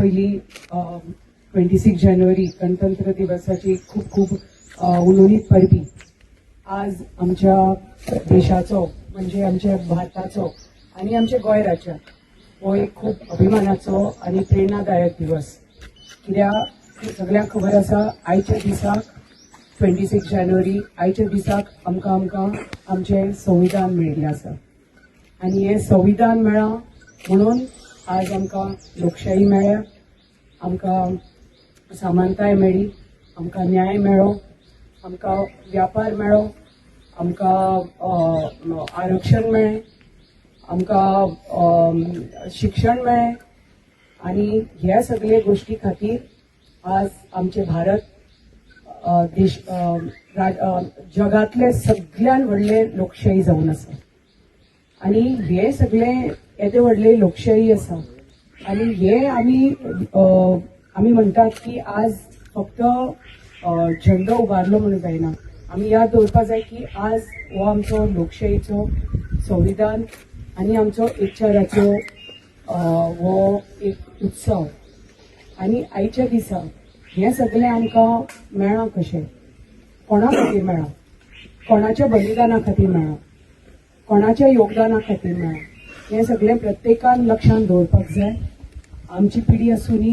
पहिली 26 जानेवारी गणतंत्र दिवसाची खूप खूप उलोलीत परबी आज आमच्या देशाचो म्हणजे आमच्या भारताचो आणि आमच्या गोंय राज्यात हो एक खूप अभिमानाचो आणि प्रेरणादायक दिवस. कित्याक सगळ्यांक खबर आसा आयच्या दिसाक 26 जानेवारी आयच्या दिसाक आमकां आमचें संविधान मेळिल्लें आसा आणि हे संविधान मेळ्ळां म्हणून आज आमकां लोकशाही मेळ्ळ्या, आमकां समानताय मेळ्ळी, आमकां न्याय मेळ्ळो, आमकां व्यापार मेळ्ळो, आमकां आरक्षण मेळ्ळें, आमकां शिक्षण मेळ्ळें आणि ह्या सगळे गोष्टी खातीर आज आमचे भारत देश जगातले सगळ्यान व्हडले लोकशाही जावन आसा आणि हे सगळे येदे व्हडले लोकशाही आसा आणि हे आमी म्हणटात की आज फक्त झेंडो उबारलो म्हणून जायना. आमी याद दवरपाक जाय की आज हो आमचो लोकशाहीचो संविधान आणि आमचो एकचाराचो हो एक उत्सव आणि आयच्या दिसा हे सगळे आमकां मेळ्ळां कशें, कोणा खातीर मेळ्ळां, कोणाच्या बलिदाना खातीर मेळ्ळां, कोणाच्या योगदाना खातीर मेळ्ळां. हे सगळें प्रत्येकान लक्षांत दवरपाक जाय. आमची पिढी आसूनी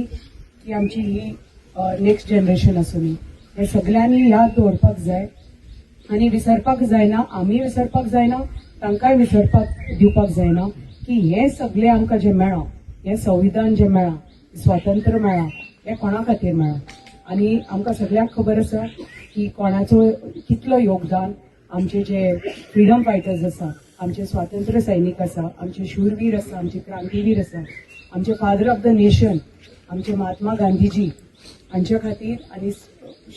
की आमची ही नेक्स्ट जनरेशन आसूनी हे सगळ्यांनी याद दवरपाक जाय आणि विसरपाक जायना. आमी विसरपाक जायना, तांकांय विसरपाक दिवपाक जायना की हे सगळें आमकां जें मेळ्ळां, हें संविधान जें मेळ्ळां, स्वातंत्र्य मेळ्ळां, हें कोणा खातीर मेळ्ळां आनी आमकां सगळ्यांक खबर आसा की कोणाचो कितलो योगदान आमचे जे फ्रिडम फायटर्स आसा, आमचे स्वातंत्र्य सैनीक आसा, आमचे शूरवीर आसा, आमचे क्रांतीवीर आसा, आमचे फादर ऑफ द नेशन आमचे महात्मा गांधीजी हांच्या खातीर आनी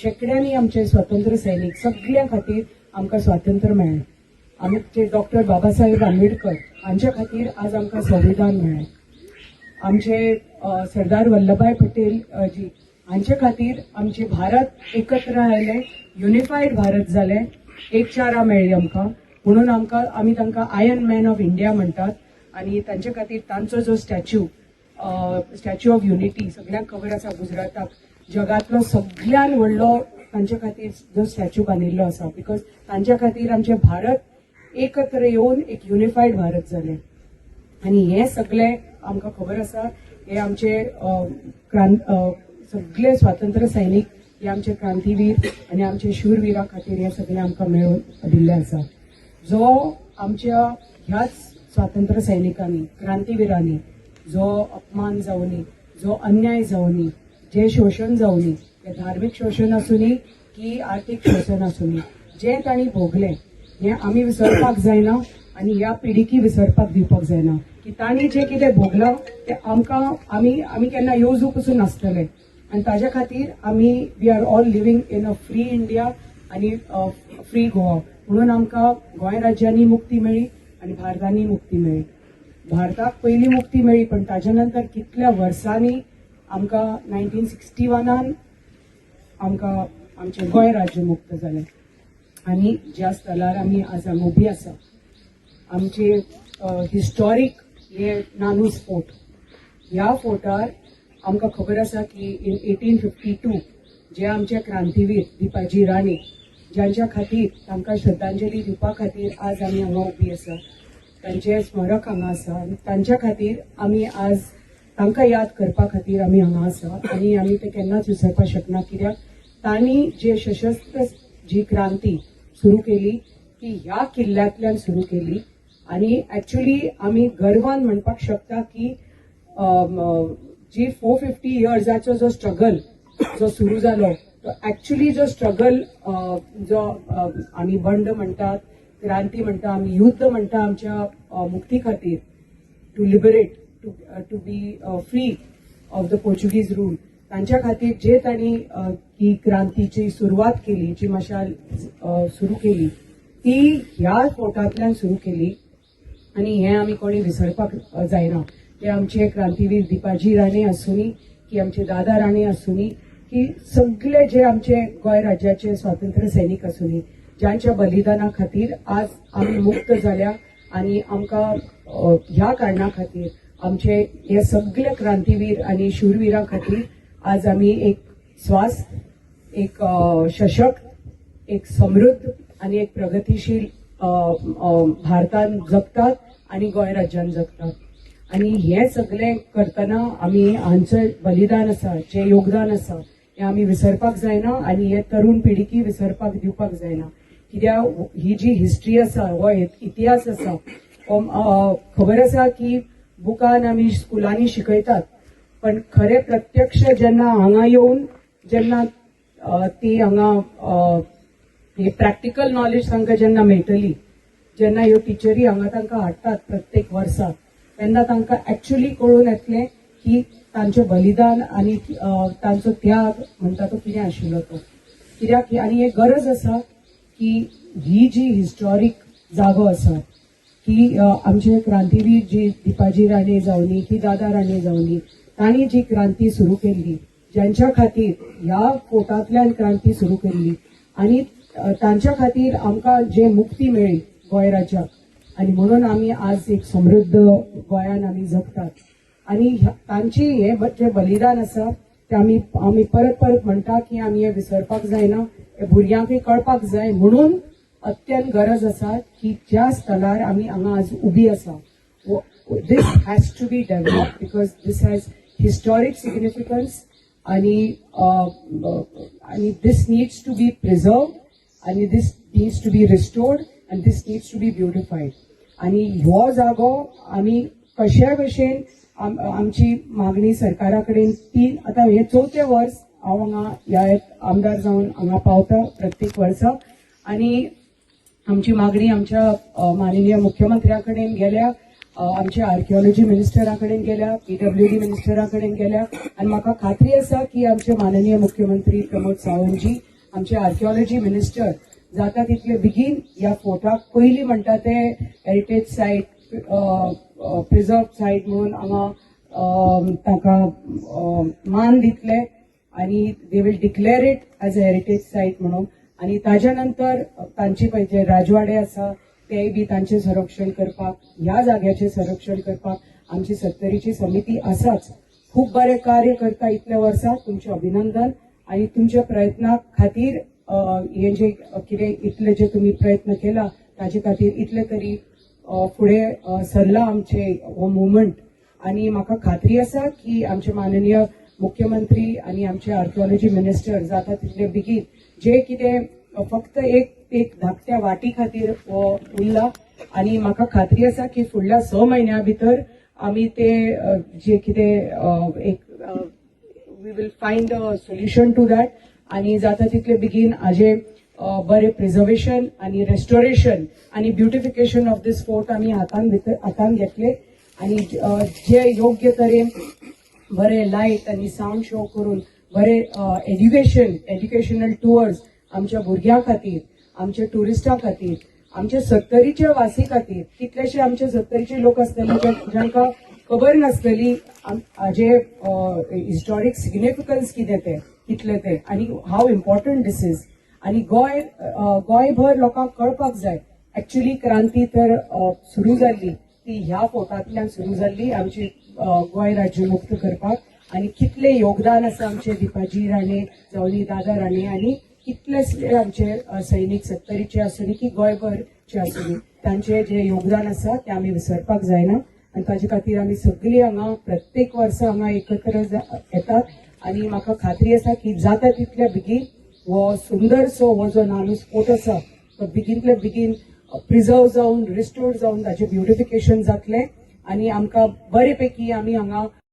शेकड्यांनी आमचे स्वातंत्र्य सैनीक सगळ्यां खातीर आमकां स्वातंत्र्य मेळ्ळें. आमचे डॉक्टर बाबासाहेब आंबेडकर हांच्या खातीर आज आमकां संविधान मेळ्ळें. आमचे सरदार वल्लभभाई पटेल जी हांचे खातीर आमचे भारत एकत्र आयले, युनिफायड भारत जालें, एक चारा मेळ्ळी आमकां म्हणून आमी तांकां आयर्न मॅन ऑफ इंडिया म्हणटात आणि तांचे खातीर तांचो जो स्टॅच्यू ऑफ युनिटी सगळ्यांक खबर आसा गुजराताक जगातलो सगळ्यान व्हडलो तांचे खातीर जो स्टॅच्यू बांदिल्लो आसा बिकॉज तांच्या खातीर आमचे भारत एकत्र येवन एक युनिफायड भारत जालें आणि हे सगळे आमकां खबर आसा. हे आमचे सगळे स्वातंत्र्य सैनीक हे आमचे क्रांतीवीर आणि आमचे शूरवीरा खातीर हे सगळे आमकां मेळून दिल्ले आसा. जो आमच्या ह्याच स्वातंत्र्य सैनिकांनी क्रांतीवीरांनी जो अपमान जावनी, जो अन्याय जावनी, जे शोषण जावनी, हे धार्मिक शोषण आसूनी की आर्थीक शोषण आसूनी, जे तांणी भोगलें हें आमी विसरपाक जायना आनी ह्या पिढीकी विसरपाक दिवपाक जायना की तांणी जे कितें भोगलां तें आमकां आमी केन्ना येवजू पसून नासतले आनी ताज्या खातीर आमी we are all living in a free India आनी फ्री गोवा म्हणून आमकां गोंय राज्यांनी मुक्ती मेळ्ळी आनी भारतांनी मुक्ती मेळ्ळी. भारताक पयली मुक्ती मेळ्ळी पण ताज्या नंतर कितल्या वर्सांनी आमकां 1961 आमकां आमचें गोंय राज्य मुक्त जालें आनी ज्या स्थळार आमी आज उबी आसा आमचे हिस्टॉरीक हे नानूज फोर्ट, ह्या फोर्टार आमकां खबर आसा की इन 1852 जे आमचे क्रांतीवीर दिपाजी राणे ज्यांच्या खातीर तांकां श्रद्धांजली दिवपा खातीर आज आमी हांगा उबी आसा, तांचे स्मरक हांगा आसा आनी तांच्या खातीर आमी आज तांकां याद करपा खातीर आमी हांगा आसा आनी आमी ते केन्नाच विसरपाक शकना कित्याक तांणी जे सशस्त्र जी क्रांती सुरू केली ती ह्या किल्ल्यांतल्यान सुरू केली आणि ऍक्च्युली आमी गर्वान म्हणपाक शकता की जी 450 इयर्साचो जो स्ट्रगल जो सुरू जालो तो ऍक्च्युली जो स्ट्रगल जो आमी बंड म्हणटात, क्रांती म्हणटा, आमी युद्ध म्हणटा आमच्या मुक्ती खातीर to liberate to be free of the Portuguese rule, तांच्या खातीर जे तांणी ही क्रांतीची सुरवात केली, जी मशाल सुरू केली ती ह्या फोर्टांतल्यान सुरू केली आणि हे आमी कोणी विसरपाक जायना. ते आमचे क्रांतीवीर दिपाजी राणे आसूनी की आमचे दादा राणे आसूनी की सगळे जे आमचे गोंय राज्याचे स्वातंत्र्य सैनीक आसूनी ज्यांच्या बलिदाना खातीर आज आमी मुक्त जाल्या आणि आमकां ह्या कारणा खातीर आमचे हे सगळे क्रांतीवीर आणि शूरवीरां खातीर आज आमी एक स्वास, एक सशक्त, एक समृद्ध आणि एक प्रगतीशील भारतान जगतात आणि गोंय राज्यान जगतात. आणि हे सगळे करतना आमी हांचें बलिदान आसा, जे योगदान आसा हे आमी विसरपाक जायना आणि हे तरुण पिढीकी विसरपाक दिवपाक जायना. कित्याक ही जी हिस्ट्री आसा, हो इतिहास आसा, खबर आसा की बुकान आमी स्कुलांनी शिकयतात, पण खरे प्रत्यक्ष जेन्ना हांगा येवन जेन्ना ती हांगा प्रॅक्टिकल नॉलेज तांकां जेन्ना मेळटली, जेन्ना ह्यो टिचरी हांगा तांकां हाडटात प्रत्येक वर्सा, तेन्ना तांकां एक्चुअली कळून येतलें की तांचें बलिदान आणि तांचो त्याग म्हणटा तो कितें आशिल्लो तो. कित्याक आनी एक गरज आसा की ही जी हिस्टॉरीक जागो आसा, की आमचे क्रांतीवीर जी दिपाजी राणे जावनी की दादा राणे जावनी, तांणी जी क्रांती सुरू केल्ली, ज्यांच्या खातीर ह्या फोर्टांतल्यान क्रांती सुरू केल्ली आणि तांच्या खातीर आमकां जे मुक्ती मेळ्ळी गोंय राज्याक, आणि म्हणून आमी आज एक समृद्ध गोंयान आमी जगतात. आणि तांची हे जे बलिदान आसा ते आमी परत परत म्हणटा की आमी हे विसरपाक जायना, हे भुरग्यांकय कळपाक जाय. म्हणून अत्यंत गरज आसा की ज्या स्थळार आमी हांगा आज उबी आसा, this has to be develop because this has historic significance आणि this needs to be preserve आणि this needs to be restored and this needs to be beautified. आणि ह्यो जागो आमी कशा भशेन आमची मागणी सरकारा कडेन आता हे 4थें वर्स हांव हांगा ह्या आमदार जावन हांगा पावता प्रत्येक वर्सा, आणि आमची मागणी आमच्या माननीय मुख्यमंत्र्या कडेन गेल्या, आमच्या आर्किओलॉजी मिनिस्टरा कडेन गेल्या, PWD मिनिस्टरा कडेन गेल्या, आणि म्हाका खात्री आसा की आमचे माननीय मुख्यमंत्री प्रमोद सावंतजी, आमचे आर्किओलॉजी मिनिस्टर जाता तितले बेगीन ह्या फोर्टाक पयलीं म्हणटा ते हेरिटेज सायट, प्रिझर्व सायट म्हणून हांगा ताका मान दितले आणि they will declare it as a heritage site म्हणून. आणि ताज्या नंतर तांचे पळय जे राजवाडे आसा तेय बी तांचे संरक्षण करपाक, ह्या जाग्याचे संरक्षण करपाक आमची सत्तरीची समिती आसाच. खूप बरें कार्य करता इतल्या वर्सां, तुमचे अभिनंदन. आणि तुमच्या प्रयत्ना खातीर हे जे कितें इतले जे तुम्ही प्रयत्न केला ताजे खातीर इतले तरी फुडें सरला आमचे हो मुवमेंट. आणि म्हाका खात्री आसा की आमचे माननीय मुख्यमंत्री आणि आमचे आर्किओलॉजी मिनिस्टर जाता तितले बेगीन जे कितें फक्त एक धाकट्या वाटी खातीर उरला, आणि म्हाका खात्री आसा की फुडल्या 6 म्हयन्या भितर आमी ते जे कितें एक we will find a solution to that. आणि जाता तितले बेगीन हाजे बरे प्रिझर्वेशन आणि रेस्टोरेशन आणि ब्युटिफिकेशन ऑफ दिस फोर्ट आमी हातान घेतले, आणि जे योग्य तरेन बरे लायट आणि साऊंड शो करून बरे एज्युकेशनल टुअर्स आमच्या भुरग्यां खातीर, आमच्या टुरिस्टां खातीर, आमच्या सत्तरीच्या वासी खातीर. कितलेशे आमचे सत्तरीचे लोक आसतले जांकां खबर नासतली हाजे हिस्टॉरीक सिग्निफिकन्स कितें ते, कितले ते, आणि हाऊ इम्पॉर्टंट दिस इज. आणि गोंयभर लोकांक कळपाक जाय एक्चुअली क्रांती तर सुरू जाल्ली ती ह्या फोर्टांतल्यान सुरू जाल्ली आमची गोंय राज्य मुक्त करपाक, आणि कितले योगदान आसा आमचे दिपाजी राणे जावनी दादा राणे, आणि कितलेशे आमचे सैनीक सत्तरीचे आसुनी की गोंयभरचे आसुनी, तांचे जे योगदान आसा ते आमी विसरपाक जायना. आणि ताजे खातीर आमी सगळीं हांगा प्रत्येक वर्सा हांगा एकत्र येतात. आणि म्हाका खात्री आसा की जाता तितले बेगीन हो सुंदरसो हो जो नानूस फोर्ट आसा तो बेगीनतले बेगीन प्रिझर्व जावन रिस्टोर्ड जावन ताचें ब्युटिफिकेशन जातलें, आणि आमकां बरे पैकी आमी हांगा